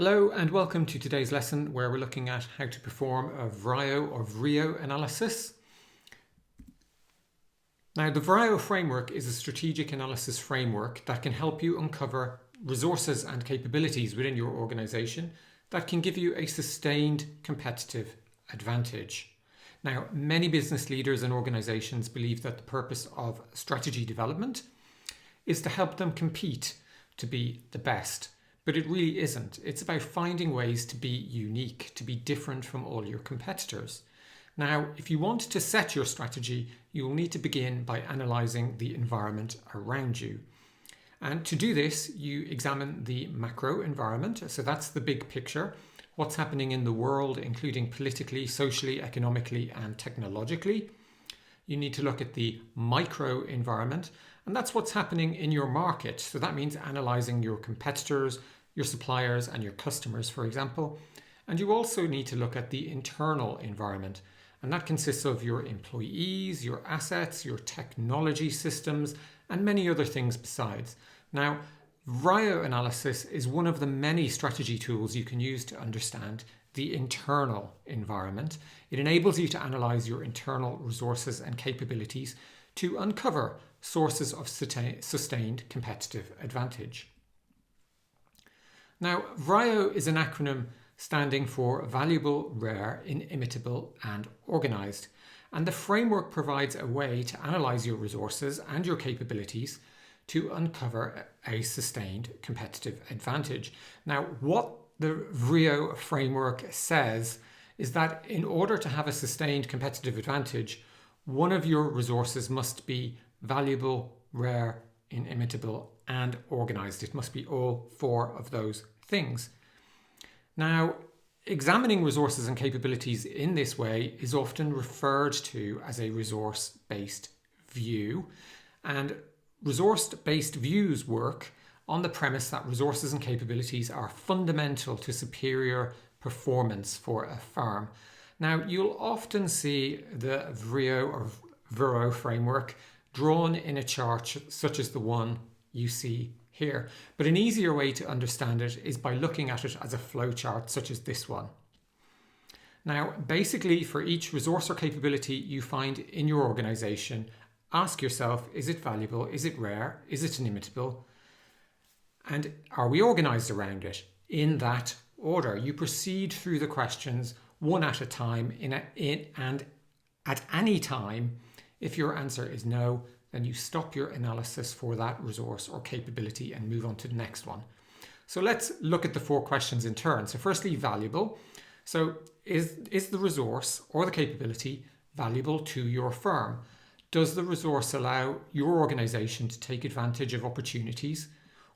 Hello and welcome to today's lesson where we're looking at how to perform a VRIO or VRIO analysis. Now the VRIO framework is a strategic analysis framework that can help you uncover resources and capabilities within your organization that can give you a sustained competitive advantage. Now many business leaders and organizations believe that the purpose of strategy development is to help them compete to be the best. But it really isn't. It's about finding ways to be unique, to be different from all your competitors. Now, if you want to set your strategy, you will need to begin by analysing the environment around you. And to do this, you examine the macro environment. So that's the big picture, what's happening in the world, including politically, socially, economically, and technologically. You need to look at the micro environment, and that's what's happening in your market. So that means analysing your competitors, your suppliers, and your customers, for example. And you also need to look at the internal environment, and that consists of your employees, your assets, your technology systems, and many other things besides. Now, VRIO analysis is one of the many strategy tools you can use to understand the internal environment. It enables you to analyse your internal resources and capabilities to uncover sources of sustained competitive advantage. Now, VRIO is an acronym standing for Valuable, Rare, Inimitable, and Organised. And the framework provides a way to analyse your resources and your capabilities to uncover a sustained competitive advantage. Now, what the VRIO framework says is that in order to have a sustained competitive advantage, one of your resources must be valuable, rare, inimitable, and organised. It must be all four of those things. Now, examining resources and capabilities in this way is often referred to as a resource-based view, and resource-based views work on the premise that resources and capabilities are fundamental to superior performance for a firm. Now, you'll often see the VRIO or VRIO framework drawn in a chart such as the one you see here. But an easier way to understand it is by looking at it as a flowchart such as this one. Now, basically for each resource or capability you find in your organization, ask yourself, is it valuable? Is it rare? Is it inimitable? And are we organized around it? In that order, you proceed through the questions one at a time and at any time, if your answer is no, then you stop your analysis for that resource or capability and move on to the next one. So let's look at the four questions in turn. So firstly, valuable. So is the resource or the capability valuable to your firm? Does the resource allow your organization to take advantage of opportunities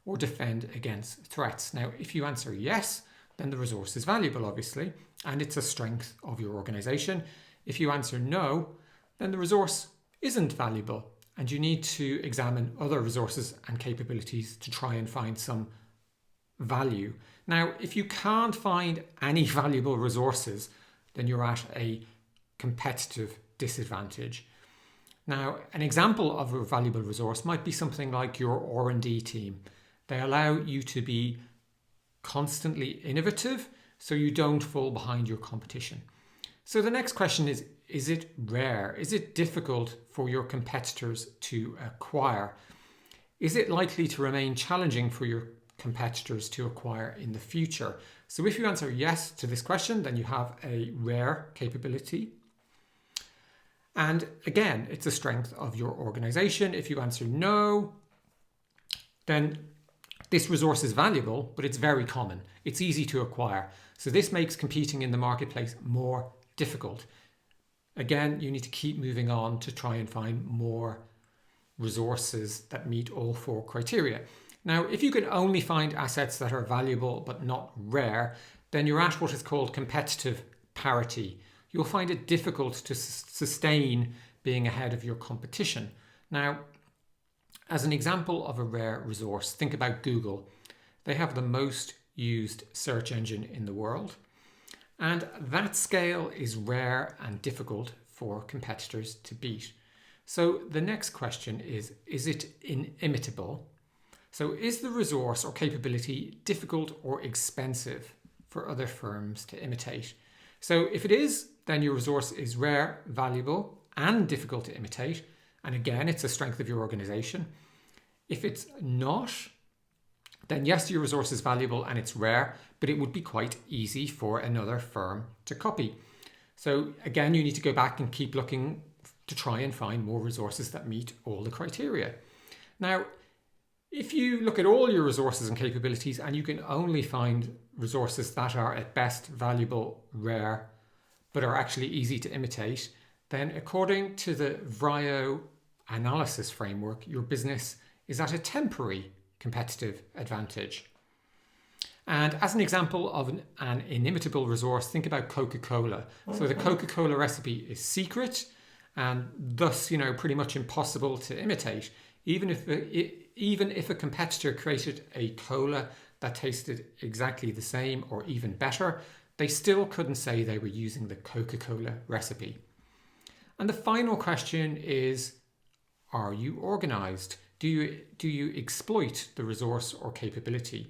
or defend against threats? Now, if you answer yes, then the resource is valuable, obviously, and it's a strength of your organization. If you answer no, then the resource isn't valuable, and you need to examine other resources and capabilities to try and find some value. Now, if you can't find any valuable resources, then you're at a competitive disadvantage. Now, an example of a valuable resource might be something like your R&D team. They allow you to be constantly innovative so you don't fall behind your competition. So the next question is it rare? Is it difficult for your competitors to acquire? Is it likely to remain challenging for your competitors to acquire in the future? So if you answer yes to this question, then you have a rare capability. And again, it's a strength of your organization. If you answer no, then this resource is valuable, but it's very common. It's easy to acquire. So this makes competing in the marketplace more difficult. Again, you need to keep moving on to try and find more resources that meet all four criteria. Now, if you can only find assets that are valuable but not rare, then you're at what is called competitive parity. You'll find it difficult to sustain being ahead of your competition. Now, as an example of a rare resource, think about Google. They have the most used search engine in the world. And that scale is rare and difficult for competitors to beat. So the next question is it inimitable? So is the resource or capability difficult or expensive for other firms to imitate? So if it is, then your resource is rare, valuable, and difficult to imitate. And again, it's a strength of your organization. If it's not, then yes, your resource is valuable and it's rare, but it would be quite easy for another firm to copy. So again, you need to go back and keep looking to try and find more resources that meet all the criteria. Now, if you look at all your resources and capabilities and you can only find resources that are at best valuable, rare, but are actually easy to imitate, then according to the VRIO analysis framework, your business is at a temporary competitive advantage. And as an example of an inimitable resource, think about Coca-Cola. So the Coca-Cola recipe is secret and thus, pretty much impossible to imitate. Even if a competitor created a cola that tasted exactly the same or even better, they still couldn't say they were using the Coca-Cola recipe. And the final question is, are you organized? Do you exploit the resource or capability?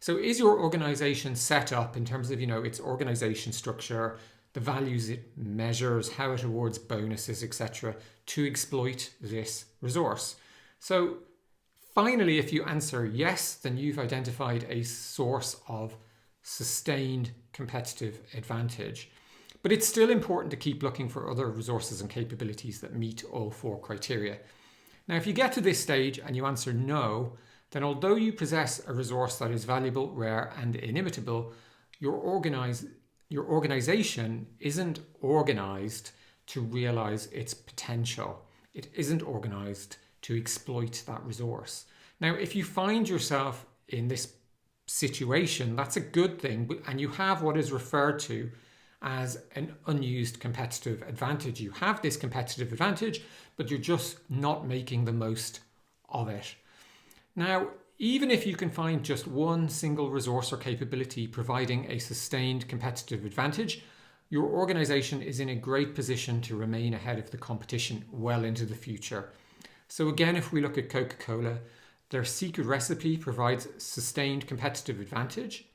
So is your organization set up in terms of, its organization structure, the values it measures, how it awards bonuses, etc., to exploit this resource? So finally, if you answer yes, then you've identified a source of sustained competitive advantage. But it's still important to keep looking for other resources and capabilities that meet all 4 criteria. Now, if you get to this stage and you answer no, then although you possess a resource that is valuable, rare, and inimitable, your organization isn't organized to realize its potential. It isn't organized to exploit that resource. Now, if you find yourself in this situation, that's a good thing, and you have what is referred to as an unused competitive advantage. You have this competitive advantage, but you're just not making the most of it. Now, even if you can find just one single resource or capability providing a sustained competitive advantage, your organization is in a great position to remain ahead of the competition well into the future. So again, if we look at Coca-Cola, their secret recipe provides sustained competitive advantage,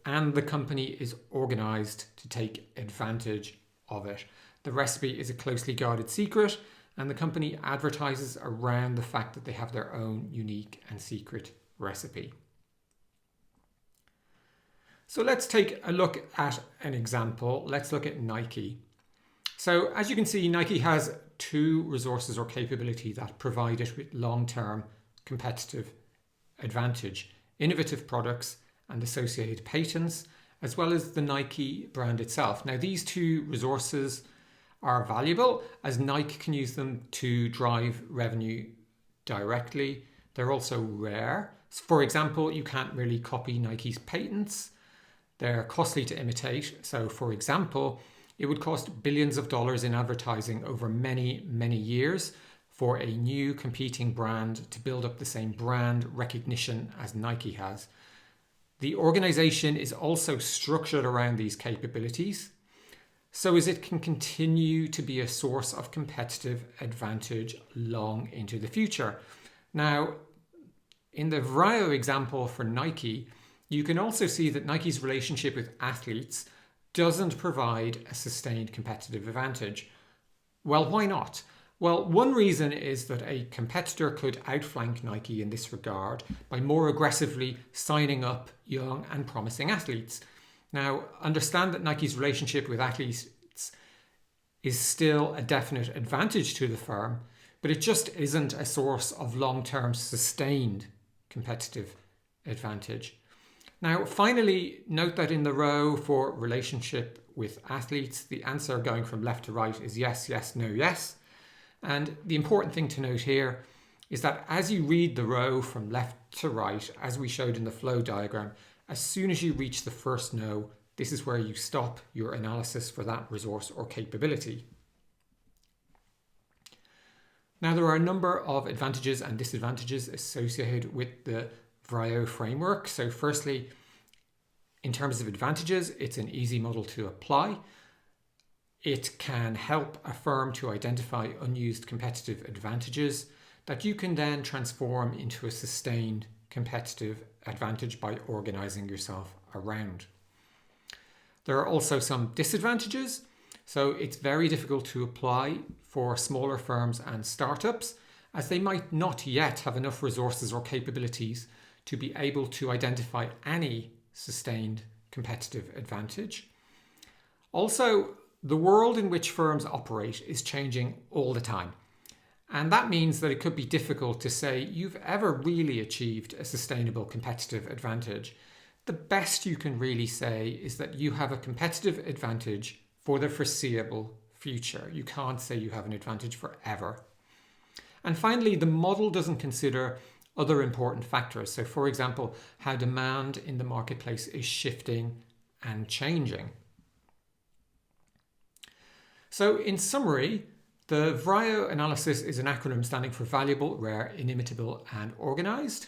and the company is organized to take advantage of it. The recipe is a closely guarded secret, and the company advertises around the fact that they have their own unique and secret recipe. So let's take a look at an example. Let's look at Nike. So as you can see, Nike has 2 resources or capability that provide it with long-term competitive advantage: innovative products and associated patents, as well as the Nike brand itself. Now, these 2 resources are valuable as Nike can use them to drive revenue directly. They're also rare. For example, you can't really copy Nike's patents. They're costly to imitate. So for example, it would cost billions of dollars in advertising over many, many years for a new competing brand to build up the same brand recognition as Nike has. The organization is also structured around these capabilities so as it can continue to be a source of competitive advantage long into the future. Now, in the VRIO example for Nike, you can also see that Nike's relationship with athletes doesn't provide a sustained competitive advantage. Well, why not? Well, one reason is that a competitor could outflank Nike in this regard by more aggressively signing up young and promising athletes. Now, understand that Nike's relationship with athletes is still a definite advantage to the firm, but it just isn't a source of long-term sustained competitive advantage. Now, finally, note that in the row for relationship with athletes, the answer going from left to right is yes, yes, no, yes. And the important thing to note here is that as you read the row from left to right, as we showed in the flow diagram, as soon as you reach the first no, this is where you stop your analysis for that resource or capability. Now, there are a number of advantages and disadvantages associated with the VRIO framework. So firstly, in terms of advantages, it's an easy model to apply. It can help a firm to identify unused competitive advantages that you can then transform into a sustained competitive advantage by organizing yourself around. There are also some disadvantages. So it's very difficult to apply for smaller firms and startups, as they might not yet have enough resources or capabilities to be able to identify any sustained competitive advantage. Also, the world in which firms operate is changing all the time. And that means that it could be difficult to say you've ever really achieved a sustainable competitive advantage. The best you can really say is that you have a competitive advantage for the foreseeable future. You can't say you have an advantage forever. And finally, the model doesn't consider other important factors. So, for example, how demand in the marketplace is shifting and changing. So, in summary, the VRIO analysis is an acronym standing for Valuable, Rare, Inimitable, and Organized.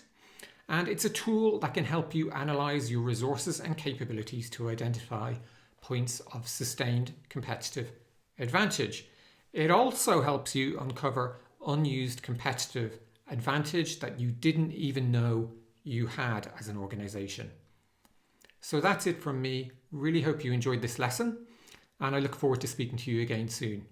And it's a tool that can help you analyze your resources and capabilities to identify points of sustained competitive advantage. It also helps you uncover unused competitive advantage that you didn't even know you had as an organization. So that's it from me. Really hope you enjoyed this lesson, and I look forward to speaking to you again soon.